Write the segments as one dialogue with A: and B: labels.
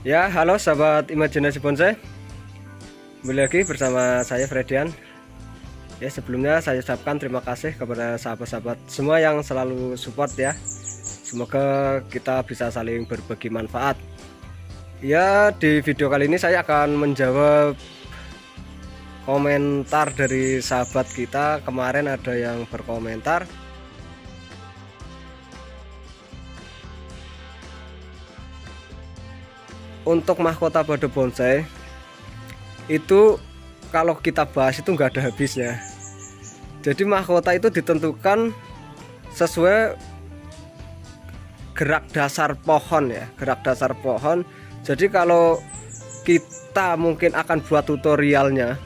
A: Ya, halo sahabat Imajinasi Bonsai. Kembali lagi bersama saya Fredian. Ya, sebelumnya saya ucapkan terima kasih kepada sahabat-sahabat semua yang selalu support ya. Semoga kita bisa saling berbagi manfaat. Ya, di video kali ini saya akan menjawab komentar dari sahabat kita. Kemarin ada yang berkomentar untuk mahkota pada bonsai itu, kalau kita bahas itu nggak ada habisnya. Jadi mahkota itu ditentukan sesuai gerak dasar pohon ya, gerak dasar pohon. Jadi kalau kita mungkin akan buat tutorialnya,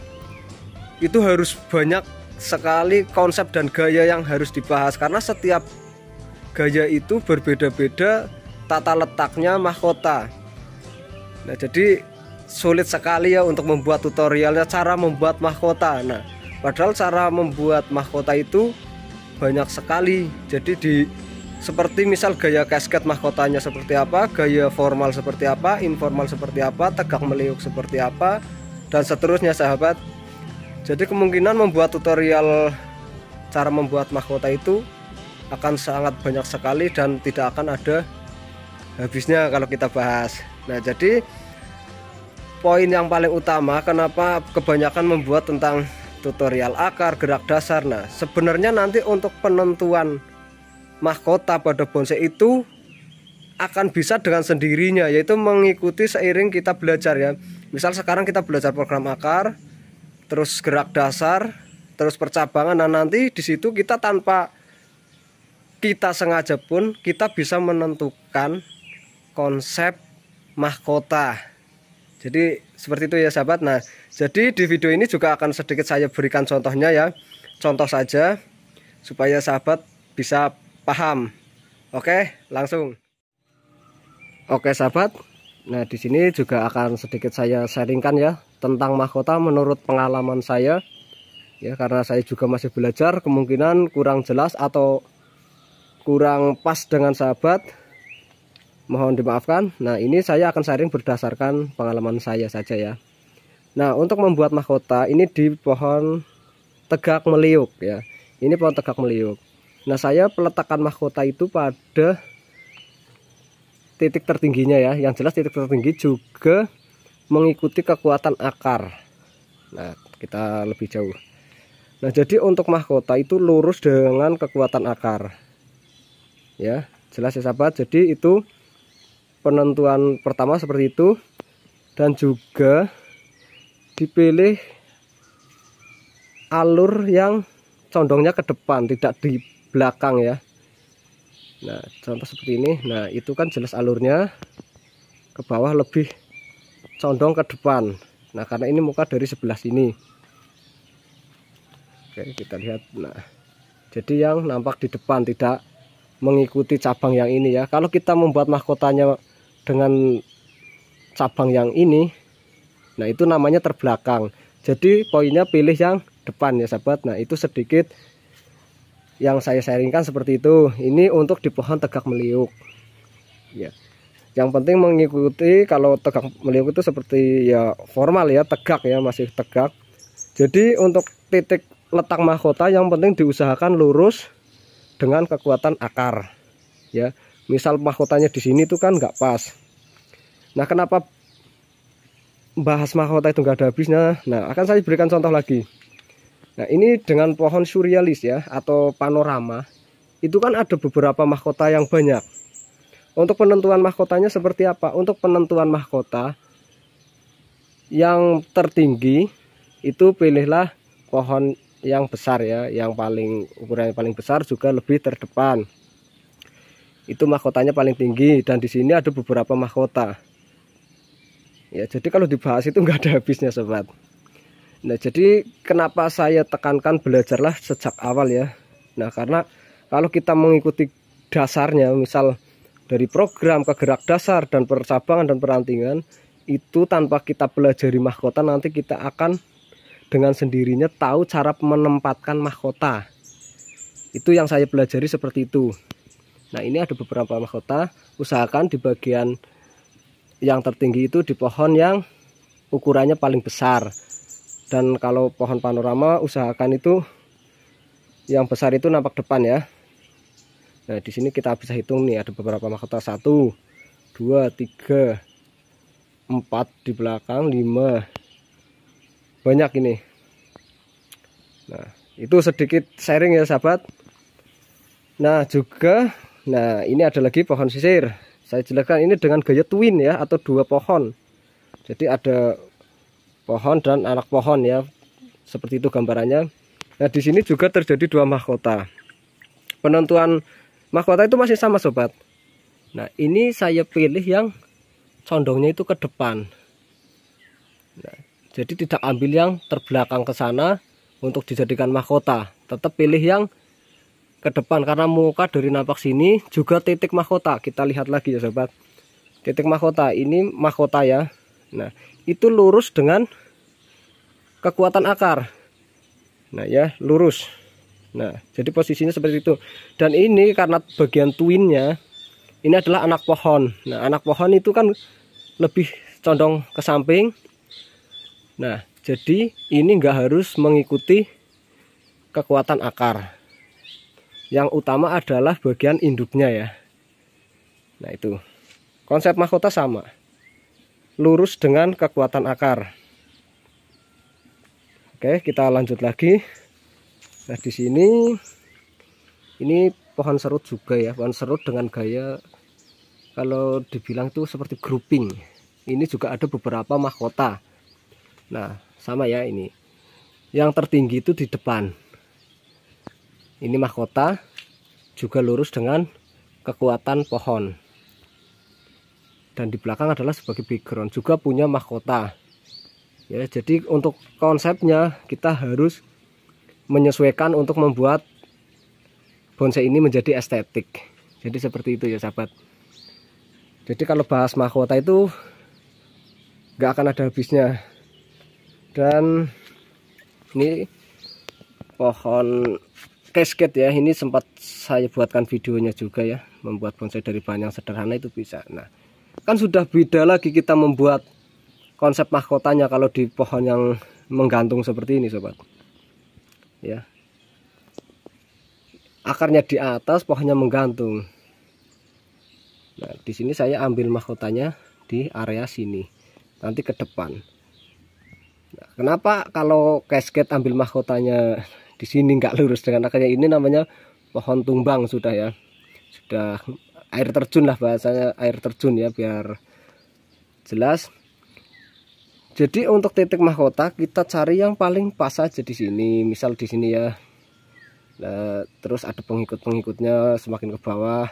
A: itu harus banyak sekali konsep dan gaya yang harus dibahas, karena setiap gaya itu berbeda-beda tata letaknya mahkota. Nah, jadi sulit sekali ya untuk membuat tutorialnya cara membuat mahkota. Nah, padahal cara membuat mahkota itu banyak sekali. Jadi seperti misal gaya casket mahkotanya seperti apa, gaya formal seperti apa, informal seperti apa, tegak meliuk seperti apa, dan seterusnya sahabat. Jadi kemungkinan membuat tutorial cara membuat mahkota itu akan sangat banyak sekali dan tidak akan ada habisnya kalau kita bahas. Nah, jadi poin yang paling utama kenapa kebanyakan membuat tentang tutorial akar, gerak dasar. Nah, sebenarnya nanti untuk penentuan mahkota pada bonsai itu akan bisa dengan sendirinya, yaitu mengikuti seiring kita belajar ya. Misal sekarang kita belajar program akar, terus gerak dasar, terus percabangan. Nah, nanti di situ kita tanpa kita sengaja pun kita bisa menentukan konsep mahkota. Jadi seperti itu ya sahabat. Nah, jadi di video ini juga akan sedikit saya berikan contohnya ya, contoh saja supaya sahabat bisa paham. Oke, langsung. Oke sahabat. Nah, di sini juga akan sedikit saya sharingkan ya tentang mahkota menurut pengalaman saya. Ya, karena saya juga masih belajar, kemungkinan kurang jelas atau kurang pas dengan sahabat, mohon dimaafkan. Nah, ini saya akan sharing berdasarkan pengalaman saya saja ya. Nah, untuk membuat mahkota ini di pohon tegak meliuk ya. Ini pohon tegak meliuk. Nah, saya peletakan mahkota itu pada titik tertingginya ya. Yang jelas titik tertinggi juga mengikuti kekuatan akar. Nah, kita lebih jauh. Nah, jadi untuk mahkota itu lurus dengan kekuatan akar. Ya, jelas ya sahabat. Jadi itu penentuan pertama seperti itu, dan juga dipilih alur yang condongnya ke depan, tidak di belakang ya. Nah, contoh seperti ini. Nah, itu kan jelas alurnya ke bawah lebih condong ke depan. Nah, karena ini muka dari sebelah sini. Oke, kita lihat. Nah, jadi yang nampak di depan tidak mengikuti cabang yang ini ya. Kalau kita membuat mahkotanya dengan cabang yang ini, nah itu namanya terbelakang. Jadi poinnya pilih yang depan ya sahabat. Nah, itu sedikit yang saya sharingkan seperti itu. Ini untuk di pohon tegak meliuk ya. Yang penting mengikuti, kalau tegak meliuk itu seperti ya formal ya, tegak ya, masih tegak. Jadi untuk titik letak mahkota yang penting diusahakan lurus dengan kekuatan akar ya. Misal mahkotanya di sini tuh kan nggak pas. Nah, kenapa bahas mahkota itu nggak ada habisnya? Nah, akan saya berikan contoh lagi. Nah, ini dengan pohon surrealis ya, atau panorama. Itu kan ada beberapa mahkota yang banyak. Untuk penentuan mahkotanya seperti apa? Untuk penentuan mahkota yang tertinggi itu pilihlah pohon yang besar ya, yang paling ukurannya paling besar, juga lebih terdepan. itu mahkotanya paling tinggi, dan di sini ada beberapa mahkota. Ya, jadi kalau dibahas itu nggak ada habisnya sobat. Nah, jadi kenapa saya tekankan belajarlah sejak awal ya. Nah, karena kalau kita mengikuti dasarnya, misal dari program ke gerak dasar dan percabangan dan perantingan, itu tanpa kita pelajari mahkota, nanti kita akan dengan sendirinya tahu cara menempatkan mahkota. Itu yang saya pelajari seperti itu. Nah, ini ada beberapa mahkota. Usahakan di bagian yang tertinggi itu di pohon yang ukurannya paling besar. Dan kalau pohon panorama, usahakan itu yang besar itu nampak depan ya. Nah, di sini kita bisa hitung nih, ada beberapa mahkota. 1, 2, 3, 4 di belakang, 5. Banyak ini. Nah, itu sedikit sharing ya sahabat. Nah, juga ini ada lagi pohon sisir. Saya jelaskan ini dengan gaya twin ya, atau 2 pohon. Jadi ada pohon dan anak pohon ya. Seperti itu gambarannya. Nah, di sini juga terjadi 2 mahkota. Penentuan mahkota itu masih sama sobat. Nah, ini saya pilih yang condongnya itu ke depan. Nah, jadi tidak ambil yang terbelakang ke sana untuk dijadikan mahkota. Tetap pilih yang ke depan, karena muka dari nampak sini juga titik mahkota. Kita lihat lagi ya sobat. Titik mahkota ini mahkota ya. Nah, itu lurus dengan kekuatan akar. Nah ya, lurus. Nah, jadi posisinya seperti itu. Dan ini karena bagian twinnya ini adalah anak pohon. Nah, anak pohon itu kan lebih condong ke samping. Nah, jadi ini enggak harus mengikuti kekuatan akar. Yang utama adalah bagian induknya ya. Nah, itu konsep mahkota sama, lurus dengan kekuatan akar. Oke, kita lanjut lagi. Nah, di sini ini pohon serut juga ya, pohon serut dengan gaya kalau dibilang itu seperti grouping. Ini juga ada beberapa mahkota. Nah, sama ya ini. Yang tertinggi itu di depan. Ini mahkota juga lurus dengan kekuatan pohon. Dan di belakang adalah sebagai background, juga punya mahkota. Ya, jadi untuk konsepnya kita harus menyesuaikan untuk membuat bonsai ini menjadi estetik. Jadi seperti itu ya sahabat. Jadi kalau bahas mahkota itu nggak akan ada habisnya. Dan ini pohon cascade ya, ini sempat saya buatkan videonya juga ya, membuat bonsai dari bahan yang sederhana itu bisa. Nah, kan sudah beda lagi kita membuat konsep mahkotanya kalau di pohon yang menggantung seperti ini sobat ya. Akarnya di atas, pohonnya menggantung. Nah, di sini saya ambil mahkotanya di area sini, nanti ke depan. Nah, kenapa kalau cascade ambil mahkotanya di sini nggak lurus dengan akarnya? Ini namanya pohon tumbang sudah ya, sudah air terjun lah bahasanya, air terjun ya biar jelas. Jadi untuk titik mahkota kita cari yang paling pas saja di sini, misal di sini ya. Nah, terus ada pengikut-pengikutnya semakin ke bawah.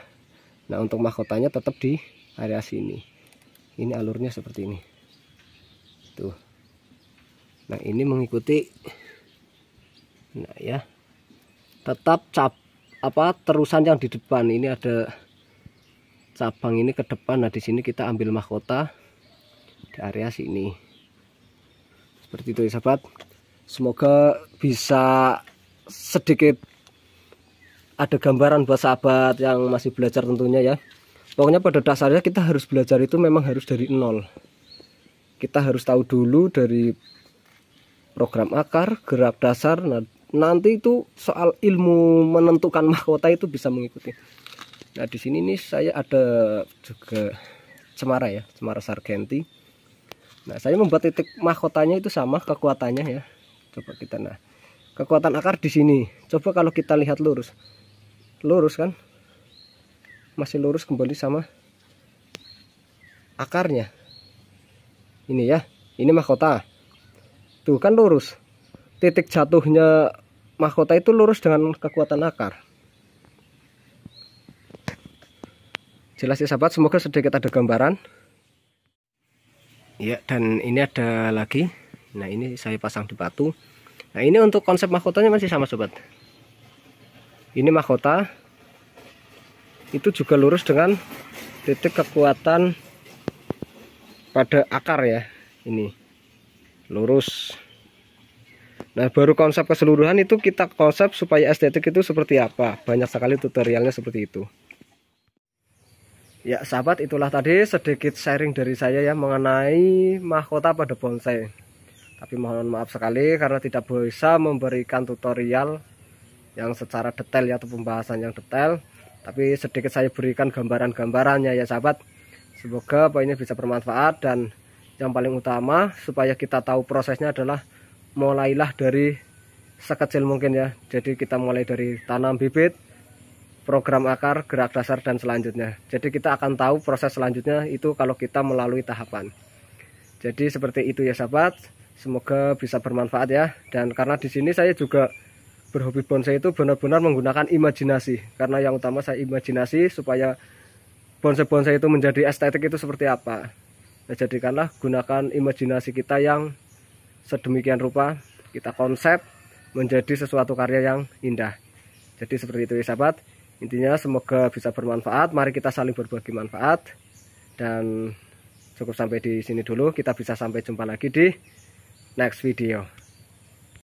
A: Nah, untuk mahkotanya tetap di area sini. Ini alurnya seperti ini. Tuh. Nah, ini mengikuti. Nah, ya. Tetap terusan yang di depan. Ini ada cabang ini ke depan. Nah, di sini kita ambil mahkota di area sini. Seperti itu ya sahabat. Semoga bisa sedikit ada gambaran buat sahabat yang masih belajar tentunya ya. Pokoknya pada dasarnya kita harus belajar itu memang harus dari nol. Kita harus tahu dulu dari program akar, gerak dasar. Nah, nanti itu soal ilmu menentukan mahkota itu bisa mengikuti. Nah, di sini nih saya ada juga cemara ya, cemara sargenti. Nah, saya membuat titik mahkotanya itu sama kekuatannya ya. Coba kita, nah, kekuatan akar di sini. Coba kalau kita lihat lurus. Lurus kan? Masih lurus kembali sama akarnya. Ini ya. Ini mahkota. Tuh kan lurus. Titik jatuhnya mahkota itu lurus dengan kekuatan akar. Jelas ya sahabat, semoga sedikit ada gambaran. Ya, dan ini ada lagi. Nah, ini saya pasang di batu. Nah, ini untuk konsep mahkotanya masih sama sobat. Ini mahkota itu juga lurus dengan titik kekuatan pada akar ya. Ini lurus. Nah, baru konsep keseluruhan itu kita konsep supaya estetik itu seperti apa. Banyak sekali tutorialnya seperti itu. Ya sahabat, itulah tadi sedikit sharing dari saya ya mengenai mahkota pada bonsai. Tapi mohon maaf sekali karena tidak bisa memberikan tutorial yang secara detail ya, atau pembahasan yang detail. Tapi sedikit saya berikan gambaran-gambarannya ya sahabat. Semoga poinnya bisa bermanfaat, dan yang paling utama supaya kita tahu prosesnya adalah mulailah dari sekecil mungkin ya. Jadi kita mulai dari tanam bibit, program akar, gerak dasar, dan selanjutnya. Jadi kita akan tahu proses selanjutnya itu kalau kita melalui tahapan. Jadi seperti itu ya sahabat. Semoga bisa bermanfaat ya. Dan karena di sini saya juga berhobi bonsai itu benar-benar menggunakan imajinasi. Karena yang utama saya imajinasi supaya bonsai-bonsai itu menjadi estetik itu seperti apa. Nah, jadikanlah gunakan imajinasi kita yang sedemikian rupa, kita konsep menjadi sesuatu karya yang indah. Jadi seperti itu ya sahabat. Intinya semoga bisa bermanfaat. Mari kita saling berbagi manfaat. Dan cukup sampai di sini dulu. Kita bisa sampai jumpa lagi di next video.